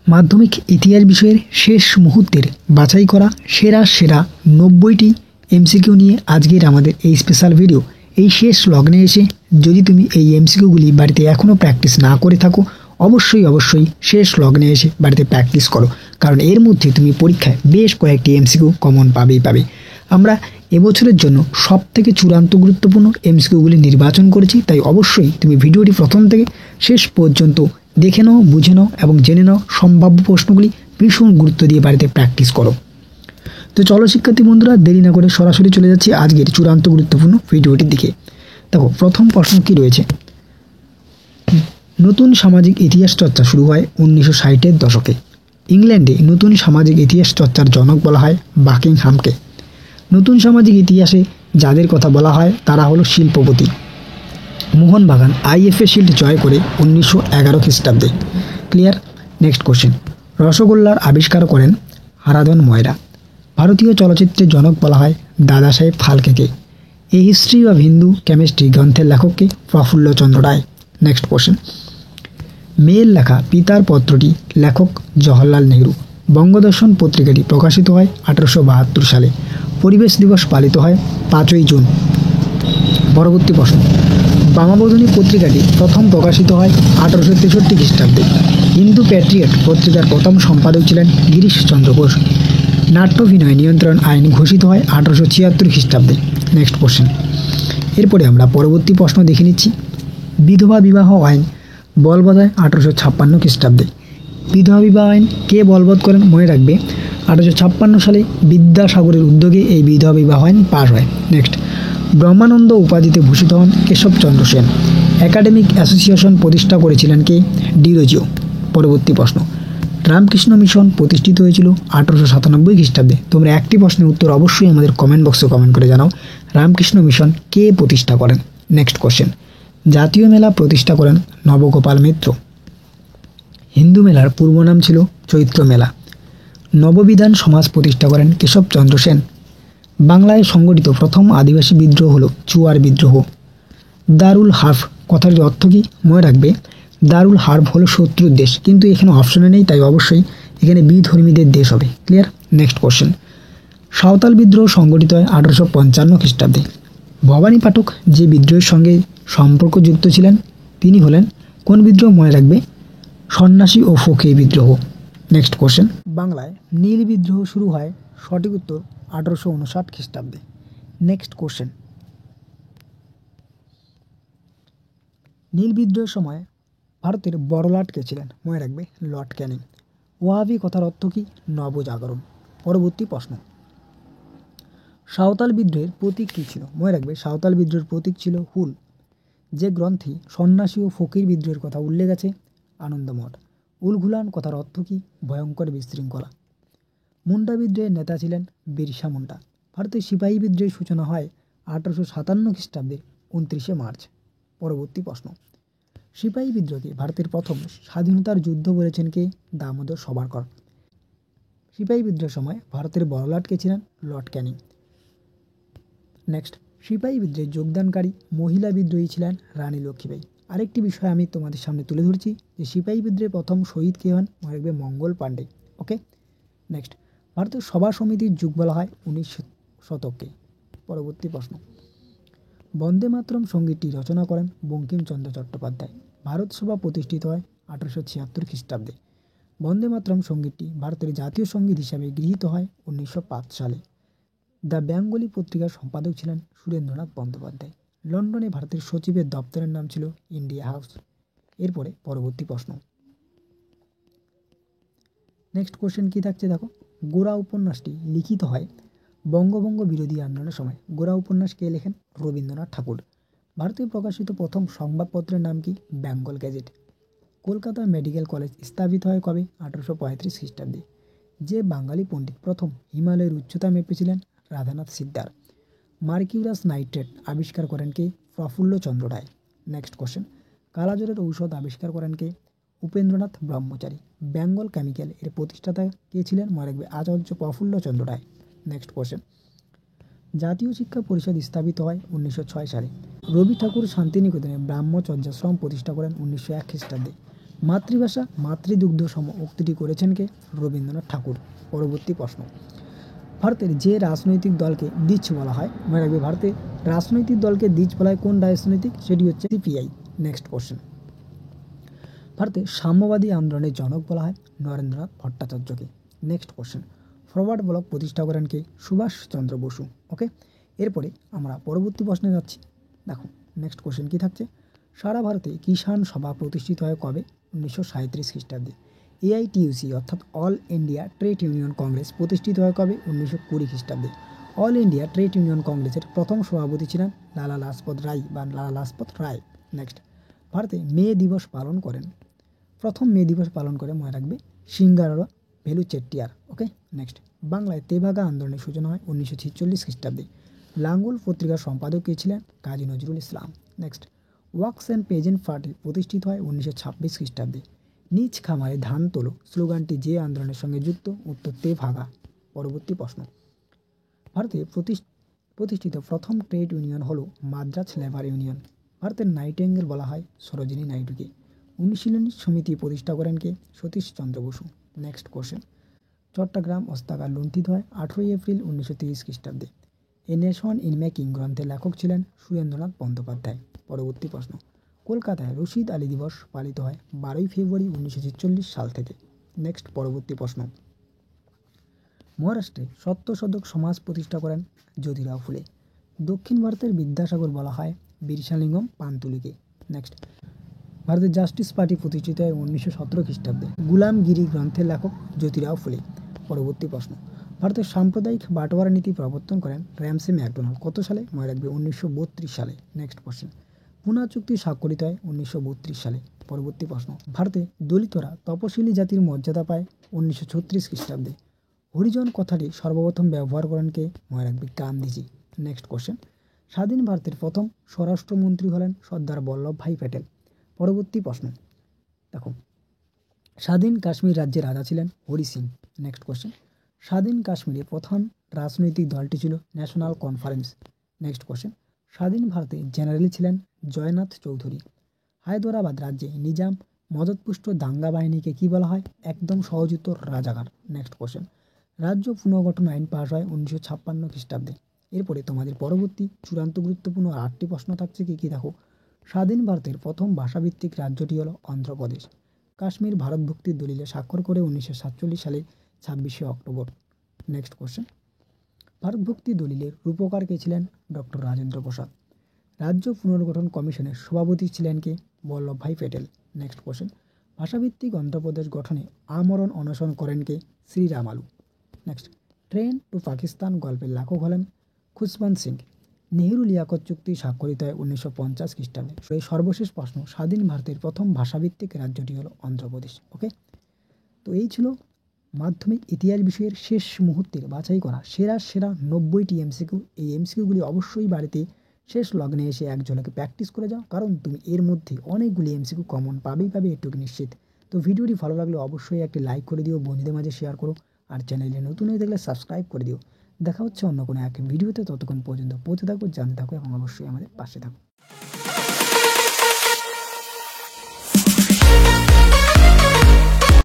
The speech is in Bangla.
মাধ্যমিক ইতিহাস বিষয়ের শেষ মুহূর্তের বাছাই করা সেরা 90টি এমসিকিউ নিয়ে আজকের আমাদের এই স্পেশাল ভিডিও। এই শেষ লগ্নে এসে যদি তুমি এই এমসিকিউগুলি বাড়িতে এখনও প্র্যাকটিস না করে থাকো, অবশ্যই শেষ লগ্নে এসে বাড়িতে প্র্যাকটিস করো, কারণ এর মধ্যে তুমি পরীক্ষায় বেশ কয়েকটি এমসিকিউ কমন পাবে। আমরা এবছরের জন্য সবথেকে চূড়ান্ত গুরুত্বপূর্ণ এমসিকিউগুলি নির্বাচন করেছি, তাই অবশ্যই তুমি ভিডিওটি প্রথম থেকে শেষ পর্যন্ত দেখে নাও, বুঝে নাও এবং জেনে নাও সম্ভাব্য প্রশ্নগুলি ভীষণ গুরুত্ব দিয়ে বাড়িতে প্র্যাকটিস করো। তো চলো শিক্ষার্থী বন্ধুরা, দেরি না করে সরাসরি চলে যাচ্ছি আজকের চূড়ান্ত গুরুত্বপূর্ণ ভিডিওটির দিকে। দেখো, প্রথম প্রশ্ন কি রয়েছে। নতুন সামাজিক ইতিহাস চর্চা শুরু হয় 1960-এর দশকে। ইংল্যান্ডে নতুন সামাজিক ইতিহাস চর্চার জনক বলা হয় বাকিংহামকে। নতুন সামাজিক ইতিহাসে যাদের কথা বলা হয় তারা হলো শিল্পপতি। মোহনবাগান আইএফএ শিল্ড জয় করে 1911 খ্রিস্টাব্দে। ক্লিয়ার? Next question. রসগোল্লার আবিষ্কার করেন হারাধন ময়রা। ভারতীয় চলচ্চিত্রের জনক বলা হয় দাদা সাহেব ফালকেকে। A history of Hindu chemistry গ্রন্থের লেখককে প্রফুল্লচন্দ্র রায়। Next question. মেয়ের লেখা পিতার পত্রটি লেখক জওহরলাল নেহরু। বঙ্গদর্শন পত্রিকাটি প্রকাশিত হয় 1872 সালে। পরিবেশ দিবস পালিত হয় 5ই জুন। পরবর্তী প্রশ্ন। বামাবোধিনী পত্রিকাটি প্রথম প্রকাশিত হয় 1863 খ্রিস্টাব্দে। হিন্দু প্যাট্রিয়ট পত্রিকার প্রথম সম্পাদক ছিলেন গিরিশচন্দ্র ঘোষ। নাট্যাভিনয় নিয়ন্ত্রণ আইন ঘোষিত হয় 1876 খ্রিস্টাব্দে। Next question. এরপরে আমরা পরবর্তী প্রশ্ন দেখে নিচ্ছি। বিধবা বিবাহ আইন বলবৎ হয় 1856 খ্রিস্টাব্দে। বিধবা বিবাহ আইন কে বলবৎ করেন? মনে রাখবে 1856 সালে বিদ্যাসাগরের উদ্যোগে এই বিধবা বিবাহ আইন পাশ হয়। নেক্সট। ব্রহ্মানন্দ উপাধিতে ভূষিত হন কেশবচন্দ্র সেন। একাডেমিক অ্যাসোসিয়েশন প্রতিষ্ঠা করেছিলেন কে? ডিরোজিও। পরবর্তী প্রশ্ন। রামকৃষ্ণ মিশন প্রতিষ্ঠিত হয়েছিল 1897 খ্রিস্টাব্দে। তোমরা একটি প্রশ্নের উত্তর অবশ্যই আমাদের কমেন্ট বক্সে কমেন্ট করে জানাও। রামকৃষ্ণ মিশন কে প্রতিষ্ঠা করেন? Next question. জাতীয় মেলা প্রতিষ্ঠা করেন নবগোপাল মিত্র। হিন্দু মেলার পূর্ব নাম ছিল চৈত্র মেলা। নববিধান সমাজ প্রতিষ্ঠা করেন কেশবচন্দ্র সেন। বাংলায় সংগঠিত প্রথম আদিবাসী বিদ্রোহ হল চুয়ার বিদ্রোহ। দারুল হার্ব কথার অর্থ কী? মনে রাখবে দারুল হার্ব হলো শত্রুর দেশ, কিন্তু এখানে অপশনে নেই, তাই অবশ্যই এখানে বিধর্মীদের দেশ হবে। ক্লিয়ার? Next question. সাঁওতাল বিদ্রোহ সংগঠিত হয় 1855 খ্রিস্টাব্দে। ভবানী পাঠক যে বিদ্রোহের সঙ্গে সম্পর্কযুক্ত ছিলেন তিনি হলেন কোন বিদ্রোহ? মনে রাখবে সন্ন্যাসী ও ফকির বিদ্রোহ। Next question. বাংলায় নীল বিদ্রোহ শুরু হয়, সঠিক উত্তর 1859 খ্রিস্টাব্দে। Next question. নীল বিদ্রোহের সময় ভারতের বড়লাট কে ছিলেন? মনে রাখবে লর্ড ক্যানিং। ওয়াহাবি কথার অর্থ কী? নবজাগরণ। পরবর্তী প্রশ্ন। সাঁওতাল বিদ্রোহের প্রতীক কী ছিল? মনে রাখবে সাঁওতাল বিদ্রোহের প্রতীক ছিল হুল। যে গ্রন্থে সন্ন্যাসী ও ফকির বিদ্রোহের কথা উল্লেখ আছে? আনন্দমঠ। উলঘুলান কথার অর্থ কী? ভয়ঙ্কর বিশৃঙ্খলা। মুন্ডা বিদ্রোহের নেতা ছিলেন বিরসা মুন্ডা। ভারতের সিপাহী বিদ্রোহের সূচনা হয় 1857 খ্রিস্টাব্দের 29শে মার্চ। পরবর্তী প্রশ্ন। সিপাহী বিদ্রোহকে ভারতের প্রথম স্বাধীনতার যুদ্ধ বলেছেন কে? দামোদর সভারকর। সিপাহী বিদ্রোহের সময় ভারতের বড়লাট কে ছিলেন? লর্ড ক্যানিং। নেক্সট। সিপাহী বিদ্রোহে যোগদানকারী মহিলা বিদ্রোহী ছিলেন রানী লক্ষ্মীবাঈ। আরেকটি বিষয় আমি তোমাদের সামনে তুলে ধরছি যে সিপাহী বিদ্রোহের প্রথম শহীদ কে হন? মনে রাখবে মঙ্গল পাণ্ডে। ওকে। নেক্সট। ভারতের সভা সমিতির যুগ বলা হয় 19 শতককে। পরবর্তী প্রশ্ন। বন্দে মাতরম সঙ্গীতটি রচনা করেন বঙ্কিমচন্দ্র চট্টোপাধ্যায়। ভারত সভা প্রতিষ্ঠিত হয় 1876 খ্রিস্টাব্দে। বন্দে মাতরম সঙ্গীতটি ভারতের জাতীয় সঙ্গীত হিসাবে গৃহীত হয় 1905 সালে। দ্য বেঙ্গলি পত্রিকার সম্পাদক ছিলেন সুরেন্দ্রনাথ বন্দ্যোপাধ্যায়। লন্ডনে ভারতের সচিবের দপ্তরের নাম ছিল ইন্ডিয়া হাউস। এরপরে পরবর্তী প্রশ্ন। নেক্সট কোশ্চেন কী থাকছে দেখো। গোরা উপন্যাসটি লিখিত হয় বঙ্গভঙ্গ বিরোধী আন্দোলনের সময়। গোরা উপন্যাস কে লেখেন? রবীন্দ্রনাথ ঠাকুর। ভারতে প্রকাশিত প্রথম সংবাদপত্রের নাম কি? Bengal gadget. Kolkata medical college স্থাপিত হয় কবে? 1835 খ্রিস্টাব্দে। যে বাঙালি পণ্ডিত প্রথম হিমালয়ের উচ্চতা মেপেছিলেন? রাধানাথ সিকদার। মার্কিউরাস নাইট্রেট আবিষ্কার করেন কে? প্রফুল্লচন্দ্র রায়। Next question. কালাজ্বরের ঔষধ আবিষ্কার করেন কে? উপেন্দ্রনাথ ব্রহ্মচারী। বেঙ্গল কেমিক্যাল এর প্রতিষ্ঠাতা কে ছিলেন? মনে রাখবে আচার্য প্রফুল্লচন্দ্র রায়। Next question. জাতীয় শিক্ষা পরিষদ স্থাপিত হয় 1906 সালে। রবি ঠাকুর শান্তিনিকেতনে ব্রাহ্মচর্যাশ্রম প্রতিষ্ঠা করেন 1901 খ্রিস্টাব্দে। মাতৃভাষা মাতৃদুগ্ধ সম উক্তিটি করেছেন কে? রবীন্দ্রনাথ ঠাকুর। পরবর্তী প্রশ্ন, ভারতের যে রাজনৈতিক দলকে দ্বিজ বলা হয়, মনে রাখবে ভারতের রাজনৈতিক দলকে দ্বিজ বলা হয় কোন রাজনৈতিক? সেটি হচ্ছে সিপিআই। নেক্সট কোশ্চেন, ভারতের সাম্যবাদী আন্দোলনের জনক বলা হয় নরেন্দ্রনাথ ভট্টাচার্যকে। নেক্সট কোশ্চেন, ফরওয়ার্ড ব্লক প্রতিষ্ঠা করেন কে? সুভাষচন্দ্র বসু। ওকে, এরপরে আমরা পরবর্তী প্রশ্নে যাচ্ছি। দেখো নেক্সট কোশ্চেন কী থাকছে, সারা ভারতে কিষাণ সভা প্রতিষ্ঠিত হয় কবে? 1937 খ্রিস্টাব্দে। এআইটিইউসি অর্থাৎ all India trade union Congress প্রতিষ্ঠিত হয় কবে? 1920 খ্রিস্টাব্দে। অল ইন্ডিয়া ট্রেড ইউনিয়ন কংগ্রেসের প্রথম সভাপতি ছিলেন লালা লাজপত রায় বা লালা লাজপত রায়। নেক্সট, ভারতে মে দিবস পালন করেন, প্রথম মে দিবস পালন করে মনে রাখবে সিঙ্গারা ভেলু চেট্টিয়ার। ওকে, নেক্সট, বাংলায় তেভাগা আন্দোলনের সূচনা হয় 1946 খ্রিস্টাব্দে। লাঙ্গল পত্রিকার সম্পাদক কে ছিলেন? Kazi Nazrul Islam. Next, works and পেজেন্ট party প্রতিষ্ঠিত হয় 1926 খ্রিস্টাব্দে। নিজ খামারে ধান তোলো স্লোগানটি যে আন্দোলনের সঙ্গে যুক্ত? উত্তর তেভাগা। পরবর্তী প্রশ্ন, ভারতে প্রতিষ্ঠিত প্রথম ট্রেড ইউনিয়ন হলো মাদ্রাজ লেবার ইউনিয়ন। ভারতের নাইটেঙ্গেল বলা হয় সরোজিনী নাইডুকে। অনুশীলনী সমিতি প্রতিষ্ঠা করেন কে? সতীশ চন্দ্র বসু। নেক্সট কোশ্চেন, চট্টগ্রাম অস্ত্রাগার লুণ্ঠিত হয় 18 এপ্রিল 1930 খ্রিস্টাব্দে। এ নেশন ইন মেকিং গ্রন্থের লেখক ছিলেন সুরেন্দ্রনাথ বন্দ্যোপাধ্যায়। পরবর্তী প্রশ্ন, কলকাতায় রশিদ আলী দিবস পালিত হয় 12 ফেব্রুয়ারি 1946 সাল থেকে। নেক্সট পরবর্তী প্রশ্ন, মহারাষ্ট্রে সত্যশোধক সমাজ প্রতিষ্ঠা করেন জ্যোতিরাও ফুলে। দক্ষিণ ভারতের বিদ্যাসাগর বলা হয় বীরসালিঙ্গম পান্তুলিকে। নেক্সট, ভারতের জাস্টিস পার্টি প্রতিষ্ঠিত হয় 1917 খ্রিস্টাব্দে। গুলামগিরি গ্রন্থের লেখক জ্যোতিরাও ফুলে। পরবর্তী প্রশ্ন, ভারতের সাম্প্রদায়িক বাটোয়ারা নীতি প্রবর্তন করেন র্যামসে ম্যাকডোনাল্ড কত সালে? মনে রাখবে 1932 সালে। নেক্সট কোশ্চেন, পুনা চুক্তি স্বাক্ষরিত হয় 1932 সালে। পরবর্তী প্রশ্ন, ভারতে দলিতরা তপশিলি জাতির মর্যাদা পায় 1936 খ্রিস্টাব্দে। হরিজন কথাটি সর্বপ্রথম ব্যবহার করেন কে? মনে রাখবে গান্ধীজি। নেক্সট কোশ্চেন, স্বাধীন ভারতের প্রথম স্বরাষ্ট্রমন্ত্রী হলেন সর্দার বল্লভভাই প্যাটেল। পরবর্তী প্রশ্ন, দেখো স্বাধীন কাশ্মীর রাজ্যের রাজা ছিলেন হরি সিং। নেক্সট কোশ্চেন, স্বাধীন কাশ্মীরে প্রধান রাজনৈতিক দলটি ছিল ন্যাশনাল কনফারেন্স। নেক্সট কোশ্চেন, স্বাধীন ভারতে জেনারেল ছিলেন জয়নাথ চৌধুরী। হায়দরাবাদ রাজ্যে নিজাম মদতপুষ্ট দাঙ্গা বাহিনীকে কী বলা হয়? একদম সহযোগিত রাজাকার। নেক্সট কোশ্চেন, রাজ্য পুনর্গঠন আইন পাশ হয় 1956 খ্রিস্টাব্দে। এরপরে তোমাদের পরবর্তী চূড়ান্ত গুরুত্বপূর্ণ 8টি প্রশ্ন থাকছে কী কী দেখো, স্বাধীন ভারতের প্রথম ভাষাভিত্তিক রাজ্যটি হলো অন্ধ্রপ্রদেশ। কাশ্মীর ভারতভুক্তির দলিলে স্বাক্ষর করে 1947 সালে 26শে অক্টোবর। নেক্সট কোশ্চেন, ভারতভুক্তি দলিলের রূপকার কে ছিলেন? ডক্টর রাজেন্দ্র প্রসাদ। রাজ্য পুনর্গঠন কমিশনের সভাপতি ছিলেন কে? বল্লভভাই প্যাটেল। নেক্সট কোশ্চেন, ভাষাভিত্তিক অন্ধ্রপ্রদেশ গঠনে আমরণ অনশন করেন কে? শ্রীরাম আলু। নেক্সট, ট্রেন টু পাকিস্তান গল্পের লেখক হলেন খুশবন্ত সিং। নেহেরু লিয়াকত চুক্তি স্বাক্ষরিত হয় 1950 খ্রিস্টাব্দে। এই সর্বশেষ প্রশ্ন, স্বাধীন ভারতের প্রথম ভাষাভিত্তিক রাজ্যটি হলো অন্ধ্রপ্রদেশ। ওকে, তো এই ছিল মাধ্যমিক ইতিহাস বিষয়ের শেষ মুহূর্তের বাছাই করা সেরা 90টি এমসিকিউ। এই এমসিকিউগুলি অবশ্যই বাড়িতে শেষ লগ্নে এসে এক ঝলকে প্র্যাকটিস করে যাও, কারণ তুমি এর মধ্যে অনেকগুলি এমসিকিউ কমন পাবে এটুকু নিশ্চিত। তো ভিডিওটি ভালো লাগলে অবশ্যই একটি লাইক করে দিও, বন্ধুদের মাঝে শেয়ার করো, আর চ্যানেলে নতুন হয়ে থাকলে সাবস্ক্রাইব করে দিও। দেখা হচ্ছে অন্য কোনো এক ভিডিওতে, ততক্ষণ পর্যন্ত পৌঁছে থাকো, জানতে থাকো এবং অবশ্যই আমাদের পাশে থাকো।